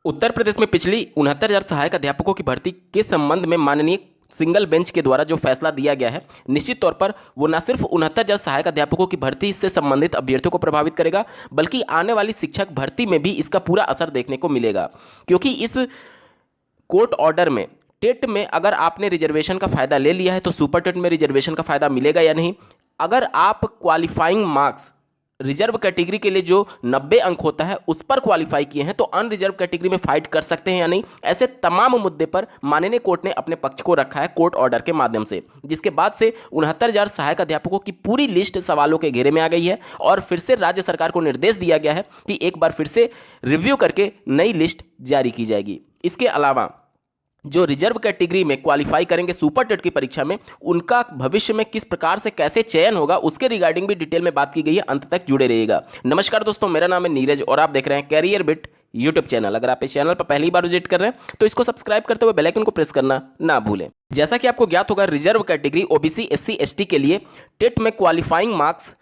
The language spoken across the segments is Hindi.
उत्तर प्रदेश में पिछली 69,000 सहायक अध्यापकों की भर्ती के संबंध में माननीय सिंगल बेंच के द्वारा जो फैसला दिया गया है, निश्चित तौर पर वो न सिर्फ 69,000 सहायक अध्यापकों की भर्ती से संबंधित अभ्यर्थियों को प्रभावित करेगा, बल्कि आने वाली शिक्षक भर्ती में भी इसका पूरा असर देखने को मिलेगा। क्योंकि इस कोर्ट ऑर्डर में टेट में अगर आपने रिजर्वेशन का फायदा ले लिया है तो सुपर टेट में रिजर्वेशन का फायदा मिलेगा या नहीं। अगर आप क्वालिफाइंग मार्क्स रिजर्व कैटेगरी के लिए जो 90 अंक होता है उस पर क्वालिफाई किए हैं तो अनरिजर्व कैटेगरी में फाइट कर सकते हैं या नहीं। ऐसे तमाम मुद्दे पर माननीय कोर्ट ने अपने पक्ष को रखा है कोर्ट ऑर्डर के माध्यम से, जिसके बाद से 69,000 सहायक अध्यापकों की पूरी लिस्ट सवालों के घेरे में आ गई है और फिर से राज्य सरकार को निर्देश दिया गया है कि एक बार फिर से रिव्यू करके नई लिस्ट जारी की जाएगी। इसके अलावा जो रिजर्व कैटेगरी में क्वालिफाई करेंगे सुपर टेट की परीक्षा में, उनका भविष्य में किस प्रकार से कैसे चयन होगा उसके रिगार्डिंग भी डिटेल में बात की गई है। अंत तक जुड़े रहिएगा। नमस्कार दोस्तों, मेरा नाम है नीरज और आप देख रहे हैं कैरियर बिट यूट्यूब चैनल। अगर आप इस चैनल पर पहली बार विजिट कर रहे हैं तो इसको सब्सक्राइब करते हुए बेल आइकन को प्रेस करना ना भूलें। जैसा कि आपको ज्ञात होगा, reserve category OBC SC ST के लिए टेट में क्वालिफाइंग मार्क्स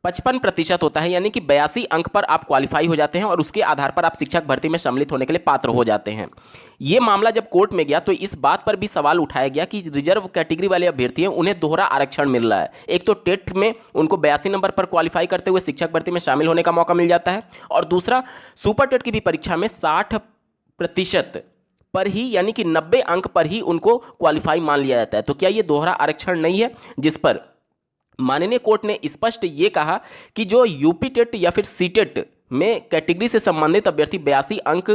55% होता है, यानी कि 82 अंक पर आप क्वालिफाई हो जाते हैं और उसके आधार पर आप शिक्षक भर्ती में सम्मिलित होने के लिए पात्र हो जाते हैं। ये मामला जब कोर्ट में गया तो इस बात पर भी सवाल उठाया गया कि रिजर्व कैटेगरी वाले अभ्यर्थी हैं, उन्हें दोहरा आरक्षण मिल रहा है। एक तो टेट में उनको 82 नंबर पर क्वालिफाई करते हुए शिक्षक भर्ती में शामिल होने का मौका मिल जाता है, और दूसरा सुपर टेट की भी परीक्षा में 60% पर ही, यानी कि 90 अंक पर ही उनको क्वालिफाई मान लिया जाता है। तो क्या ये दोहरा आरक्षण नहीं है, जिस पर माननीय कोर्ट ने स्पष्ट ये कहा कि जो यूपी टेट या फिर सी टेट में कैटेगरी से संबंधित अभ्यर्थी 82 अंक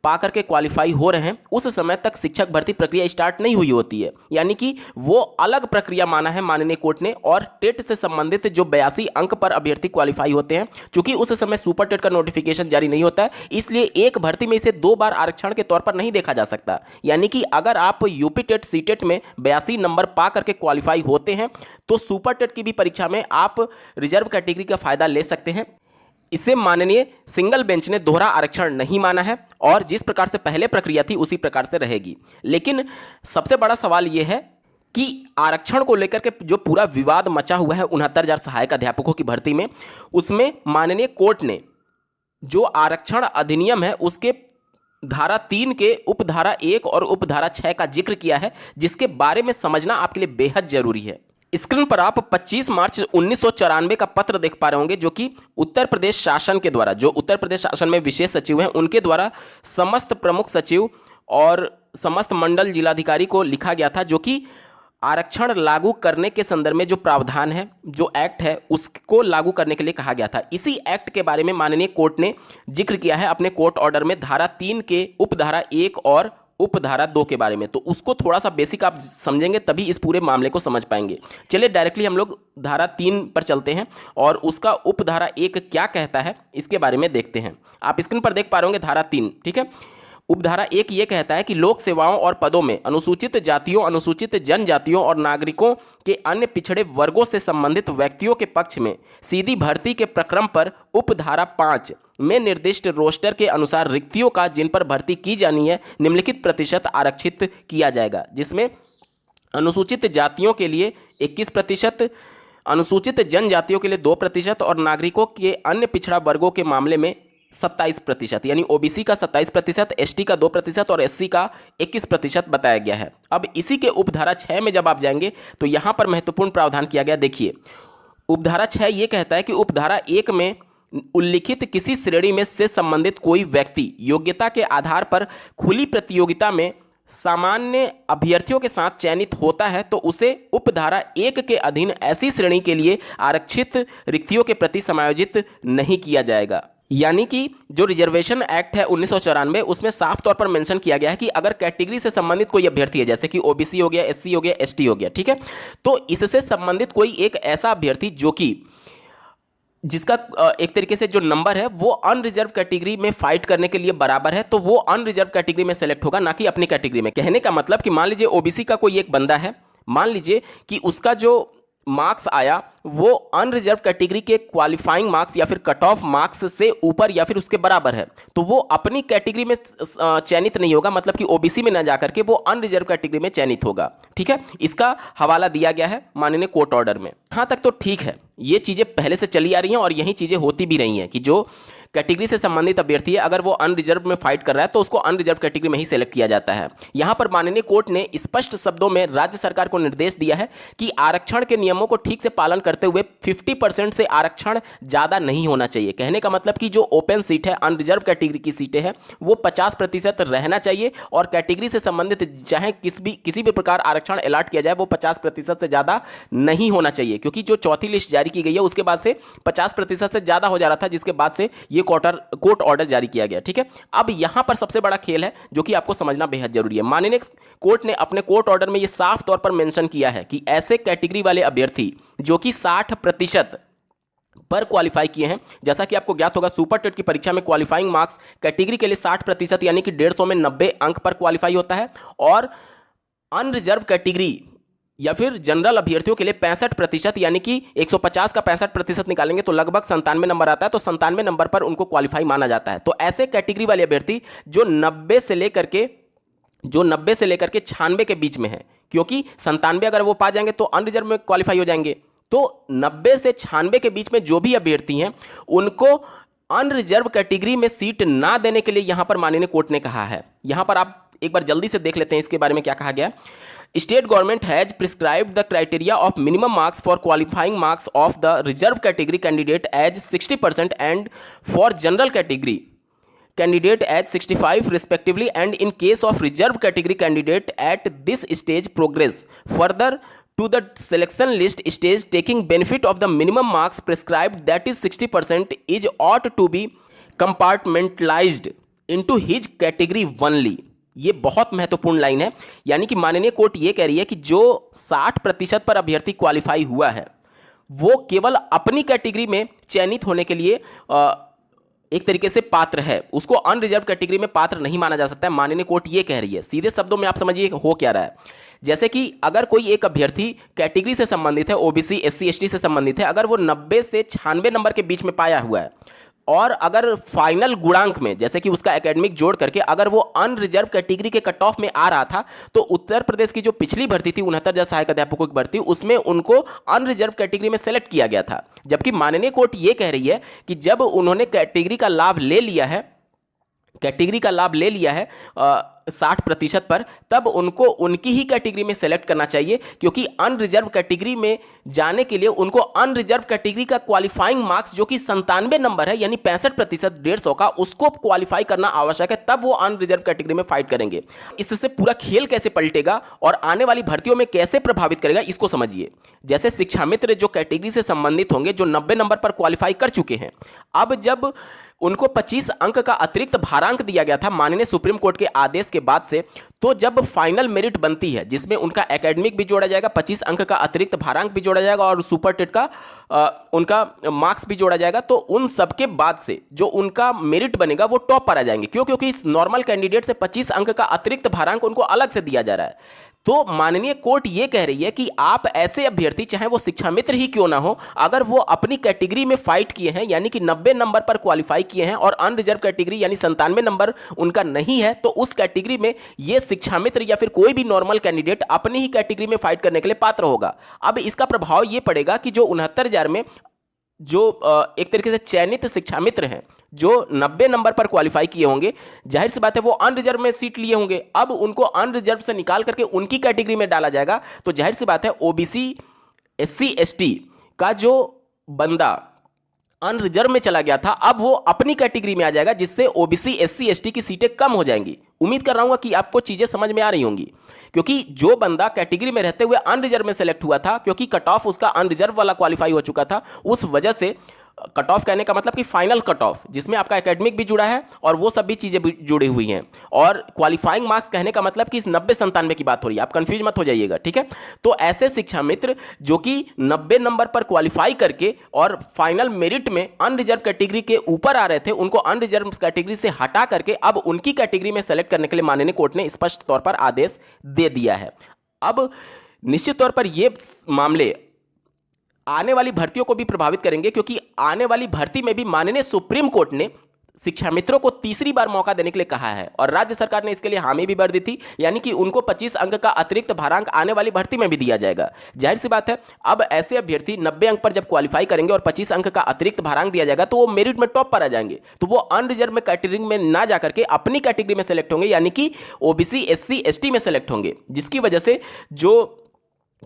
पा करके क्वालिफाई हो रहे हैं, उस समय तक शिक्षक भर्ती प्रक्रिया स्टार्ट नहीं हुई होती है, यानी कि वो अलग प्रक्रिया माना है माननीय कोर्ट ने। और टेट से संबंधित जो 82 अंक पर अभ्यर्थी क्वालिफाई होते हैं, चूंकि उस समय सुपर टेट का नोटिफिकेशन जारी नहीं होता है, इसलिए एक भर्ती में इसे 2 बार आरक्षण के तौर पर नहीं देखा जा सकता। यानी कि अगर आप यूपी टेट सी टेट में 82 नंबर पा करके क्वालिफाई होते हैं तो सुपर टेट की भी परीक्षा में आप रिजर्व कैटेगरी का फायदा ले सकते हैं। इसे माननीय सिंगल बेंच ने दोहरा आरक्षण नहीं माना है और जिस प्रकार से पहले प्रक्रिया थी उसी प्रकार से रहेगी। लेकिन सबसे बड़ा सवाल यह है कि आरक्षण को लेकर के जो पूरा विवाद मचा हुआ है 69,000 सहायक अध्यापकों की भर्ती में, उसमें माननीय कोर्ट ने जो आरक्षण अधिनियम है उसके धारा 3 के उपधारा 1 और उपधारा 6 का जिक्र किया है, जिसके बारे में समझना आपके लिए बेहद जरूरी है। स्क्रीन पर आप 25 मार्च 1994 का पत्र देख पा रहे होंगे, जो कि उत्तर प्रदेश शासन के द्वारा, जो उत्तर प्रदेश शासन में विशेष सचिव हैं उनके द्वारा समस्त प्रमुख सचिव और समस्त मंडल जिलाधिकारी को लिखा गया था, जो कि आरक्षण लागू करने के संदर्भ में जो प्रावधान है, जो एक्ट है, उसको लागू करने के लिए कहा गया था। इसी एक्ट के बारे में माननीय कोर्ट ने जिक्र किया है अपने कोर्ट ऑर्डर में धारा 3 के उपधारा 1 और उपधारा 2 के बारे में। तो उसको थोड़ा सा बेसिक आप समझेंगे तभी इस पूरे मामले को समझ पाएंगे। चलिए डायरेक्टली हम लोग धारा 3 पर चलते हैं और उसका उपधारा 1 क्या कहता है इसके बारे में देखते हैं। आप स्क्रीन पर देख पा रहे होंगे धारा 3, ठीक है। उपधारा 1 ये कहता है कि लोक सेवाओं और पदों में अनुसूचित जातियों, अनुसूचित जनजातियों और नागरिकों के अन्य पिछड़े वर्गों से संबंधित व्यक्तियों के पक्ष में सीधी भर्ती के प्रक्रम पर उपधारा 5 में निर्दिष्ट रोस्टर के अनुसार रिक्तियों का जिन पर भर्ती की जानी है निम्नलिखित प्रतिशत आरक्षित किया जाएगा, जिसमें अनुसूचित जातियों के लिए 21%, अनुसूचित जनजातियों के लिए 2% और नागरिकों के अन्य पिछड़ा वर्गों के मामले में 27%, यानी ओबीसी का 27%, एसटी का 2% और एससी का 21% बताया गया है। अब इसी के उपधारा 6 में जब आप जाएंगे तो यहां पर महत्वपूर्ण प्रावधान किया गया। देखिए, उपधारा 6 ये कहता है कि उपधारा 1 में उल्लिखित किसी श्रेणी में से संबंधित कोई व्यक्ति योग्यता के आधार पर खुली प्रतियोगिता में सामान्य अभ्यर्थियों के साथ चयनित होता है तो उसे उपधारा 1 के अधीन ऐसी श्रेणी के लिए आरक्षित रिक्तियों के प्रति समायोजित नहीं किया जाएगा। यानी कि जो रिजर्वेशन एक्ट है 1994, उसमें साफ तौर पर मेंशन किया गया है कि अगर कैटेगरी से संबंधित कोई अभ्यर्थी है, जैसे कि ओबीसी हो गया, एससी हो गया, एसटी हो गया, ठीक है, तो इससे संबंधित कोई एक ऐसा अभ्यर्थी जो कि जिसका एक तरीके से जो नंबर है वो अनरिजर्व कैटेगरी में फाइट करने के लिए बराबर है, तो वो अनरिजर्व कैटेगरी में सेलेक्ट होगा, ना कि अपनी कैटेगरी में। कहने का मतलब कि मान लीजिए ओबीसी का कोई एक बंदा है, मान लीजिए कि उसका जो मार्क्स आया वो अनरिजर्व कैटेगरी के क्वालिफाइंग मार्क्स या फिर कट ऑफ मार्क्स से ऊपर या फिर उसके बराबर है, तो वो अपनी कैटेगरी में चयनित नहीं होगा, मतलब कि ओबीसी में ना जाकर के वो अनरिजर्व कैटेगरी में चयनित होगा। ठीक है, इसका हवाला दिया गया है माननीय कोर्ट ऑर्डर में। यहाँ तक तो ठीक है, ये चीज़ें पहले से चली आ रही हैं और यही चीज़ें होती भी रही हैं कि जो कैटेगरी से संबंधित अभ्यर्थी है, अगर वो अनरिजर्व में फाइट कर रहा है तो उसको अनरिजर्व कैटेगरी में ही सेलेक्ट किया जाता है। यहां पर माननीय कोर्ट ने स्पष्ट शब्दों में राज्य सरकार को निर्देश दिया है कि आरक्षण के नियमों को ठीक से पालन करते हुए 50% से आरक्षण ज्यादा नहीं होना चाहिए। कहने का मतलब कि जो ओपन सीट है, अनरिजर्व कैटेगरी की सीटें हैं, वो 50% रहना चाहिए और कैटेगरी से संबंधित चाहे किसी भी प्रकार आरक्षण अलॉट किया जाए वो 50% से ज्यादा नहीं होना चाहिए, क्योंकि जो चौथी लिस्ट जारी की गई है उसके बाद से 50% से ज्यादा हो जा रहा था, जिसके बाद से ये कोर्ट ऑर्डर जारी किया गया। ठीक है, अब यहां पर सबसे बड़ा खेल है जो कि आपको समझना बेहद जरूरी है। माननीय कोर्ट ने अपने कोर्ट ऑर्डर में यह साफ तौर पर मेंशन किया है कि ऐसे कैटेगरी वाले अभ्यर्थी जो कि 60% पर क्वालिफाई किए हैं, जैसा कि आपको ज्ञात होगा सुपर टेट की परीक्षा में क्वालिफाइंग मार्क्स कैटेगरी के लिए 60% यानी कि 150 में 90 अंक पर क्वालिफाई होता है, और अनरिजर्व कैटेगरी या फिर जनरल अभ्यर्थियों के लिए 65% यानी कि 150 का 65% निकालेंगे तो लगभग 97 नंबर आता है, तो 97 नंबर पर उनको क्वालिफाई माना जाता है। तो ऐसे कैटेगरी वाले अभ्यर्थी जो 90 से लेकर के 96 के बीच में है, क्योंकि 97 अगर वो पा जाएंगे तो अनरिजर्व में क्वालिफाई हो जाएंगे, तो 90 से 96 के बीच में जो भी अभ्यर्थी हैं उनको अनरिजर्व कैटेगरी में सीट ना देने के लिए यहां पर माननीय कोर्ट ने कहा है। यहां पर आप एक बार जल्दी से देख लेते हैं इसके बारे में क्या कहा गया। State government has prescribed the criteria of minimum marks for qualifying marks of the reserve category candidate as 60% and for general category candidate at 65 respectively, and in case of reserve category candidate at this stage progress further to the selection list stage taking benefit of the minimum marks prescribed, that is 60%, is ought to be compartmentalized into his category only। ये बहुत महत्वपूर्ण लाइन है, यानी कि माननीय कोर्ट ये कह रही है कि जो 60% पर अभ्यर्थी क्वालिफाई हुआ है वो केवल अपनी कैटेगरी में चयनित होने के लिए एक तरीके से पात्र है, उसको अनरिजर्व कैटेगरी में पात्र नहीं माना जा सकता है। माननीय कोर्ट ये कह रही है। सीधे शब्दों में आप समझिए हो क्या रहा है, जैसे कि अगर कोई एक अभ्यर्थी कैटेगरी से संबंधित है, ओबीसी एससी एसटी से संबंधित है, अगर वो 90 से 96 नंबर के बीच में पाया हुआ है और अगर फाइनल गुणांक में जैसे कि उसका एकेडमिक जोड़ करके अगर वो अनरिजर्व कैटेगरी के कट ऑफ में आ रहा था, तो उत्तर प्रदेश की जो पिछली भर्ती थी 69,000 सहायक अध्यापकों की भर्ती, उसमें उनको अनरिजर्व कैटेगरी में सेलेक्ट किया गया था। जबकि माननीय कोर्ट ये कह रही है कि जब उन्होंने कैटेगरी का लाभ ले लिया है 60% पर, तब उनको उनकी ही कैटेगरी में सेलेक्ट करना चाहिए, क्योंकि अनरिजर्व कैटेगरी में जाने के लिए उनको अनरिजर्व कैटेगरी का क्वालिफाइंग मार्क्स जो कि 97 नंबर है यानी 65% 150 का, उसको क्वालिफाई करना आवश्यक है, तब वो अनरिजर्व कैटेगरी में फाइट करेंगे। इससे पूरा खेल कैसे पलटेगा और आने वाली भर्तियों में कैसे प्रभावित करेगा इसको समझिए। जैसे शिक्षा मित्र जो कैटेगरी से संबंधित होंगे, जो 90 नंबर पर क्वालिफाई कर चुके हैं, अब जब उनको 25 अंक का अतिरिक्त भारांक दिया गया था माननीय सुप्रीम कोर्ट के आदेश के बाद से, तो जब फाइनल मेरिट बनती है जिसमें उनका एकेडमिक भी जोड़ा जाएगा, 25 अंक का अतिरिक्त भारांक भी जोड़ा जाएगा और सुपर टेट का उनका मार्क्स भी जोड़ा जाएगा, तो उन सबके बाद से जो उनका मेरिट बनेगा वो टॉप पर आ जाएंगे। क्यों? क्योंकि नॉर्मल कैंडिडेट से 25 अंक का अतिरिक्त भारांक उनको अलग से दिया जा रहा है। तो माननीय कोर्ट ये कह रही है कि आप ऐसे अभ्यर्थी, चाहे वो शिक्षा मित्र ही क्यों ना हो, अगर वो अपनी कैटेगरी में फाइट किए हैं यानी कि 90 नंबर पर क्वालिफाई किए हैं और अनरिजर्व कैटेगरी यानी 97 नंबर उनका नहीं है, तो उस कैटेगरी में ये शिक्षा मित्र या फिर कोई भी नॉर्मल कैंडिडेट अपनी ही कैटेगरी में फाइट करने के लिए पात्र होगा। अब इसका प्रभाव ये पड़ेगा कि जो 69,000 में जो एक तरीके से चयनित शिक्षा मित्र हैं जो 90 नंबर पर क्वालिफाई किए होंगे, जाहिर सी बात है वो अनरिजर्व में सीट लिए होंगे, अब उनको अनरिजर्व से निकाल करके उनकी कैटेगरी में डाला जाएगा, तो जाहिर सी बात है ओबीसी एससी एसटी का जो बंदा अनरिजर्व में चला गया था अब वो अपनी कैटेगरी में आ जाएगा, जिससे ओबीसी एससी एसटी की सीटें कम हो जाएंगी। उम्मीद कर रहा हूं कि आपको चीजें समझ में आ रही होंगी, क्योंकि जो बंदा कैटेगरी में रहते हुए अनरिजर्व में सेलेक्ट हुआ था, क्योंकि कट ऑफ उसका अनरिजर्व वाला क्वालिफाई हो चुका था, उस वजह से कट ऑफ कहने का मतलब कि फाइनल कट ऑफ जिसमें आपका एकेडमिक भी जुड़ा है और वो सब भी चीजें भी जुड़ी हुई हैं, और क्वालिफाइंग मार्क्स कहने का मतलब कि इस 90-97 की बात हो रही है, आप कंफ्यूज मत हो जाइएगा, ठीक है। तो ऐसे शिक्षा मित्र जो कि 90 नंबर पर क्वालिफाई करके और फाइनल मेरिट में अनरिजर्व कैटेगरी के ऊपर आ रहे थे, उनको अनरिजर्व कैटेगरी से हटा करके अब उनकी कैटेगरी में सेलेक्ट करने के लिए माननीय कोर्ट ने स्पष्ट तौर पर आदेश दे दिया है। अब निश्चित तौर पर ये मामले आने वाली भर्तियों को भी प्रभावित करेंगे, क्योंकि आने वाली भर्ती में भी माननीय सुप्रीम कोर्ट ने शिक्षा मित्रों को तीसरी बार मौका देने के लिए कहा है और राज्य सरकार ने इसके लिए हामी भी भर दी थी, यानी कि उनको 25 अंक का अतिरिक्त भारांक आने वाली भर्ती में भी दिया जाएगा। जाहिर सी बात है, अब ऐसे अभ्यर्थी 90 अंक पर जब क्वालिफाई करेंगे और 25 अंक का अतिरिक्त भारांक दिया जाएगा तो वो मेरिट में टॉप पर आ जाएंगे, तो वो अनरिजर्व में कैटेगरी में ना जाकर के अपनी कैटेगरी में सेलेक्ट होंगे, यानी कि ओबीसी एससी एसटी में सेलेक्ट होंगे, जिसकी वजह से जो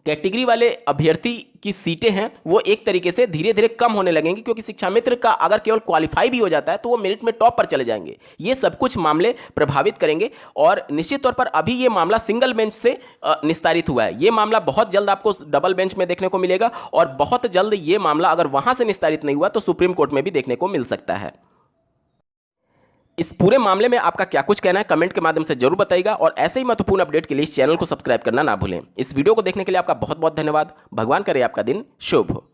कैटेगरी वाले अभ्यर्थी की सीटें हैं वो एक तरीके से धीरे धीरे कम होने लगेंगी, क्योंकि शिक्षा मित्र का अगर केवल क्वालिफाई भी हो जाता है तो वो मेरिट में टॉप पर चले जाएंगे। ये सब कुछ मामले प्रभावित करेंगे और निश्चित तौर पर अभी ये मामला सिंगल बेंच से निस्तारित हुआ है। ये मामला बहुत जल्द आपको डबल बेंच में देखने को मिलेगा और बहुत जल्द ये मामला अगर वहां से निस्तारित नहीं हुआ तो सुप्रीम कोर्ट में भी देखने को मिल सकता है। इस पूरे मामले में आपका क्या कुछ कहना है कमेंट के माध्यम से जरूर बताइएगा और ऐसे ही महत्वपूर्ण अपडेट के लिए इस चैनल को सब्सक्राइब करना ना भूलें। इस वीडियो को देखने के लिए आपका बहुत बहुत धन्यवाद। भगवान करे आपका दिन शुभ हो।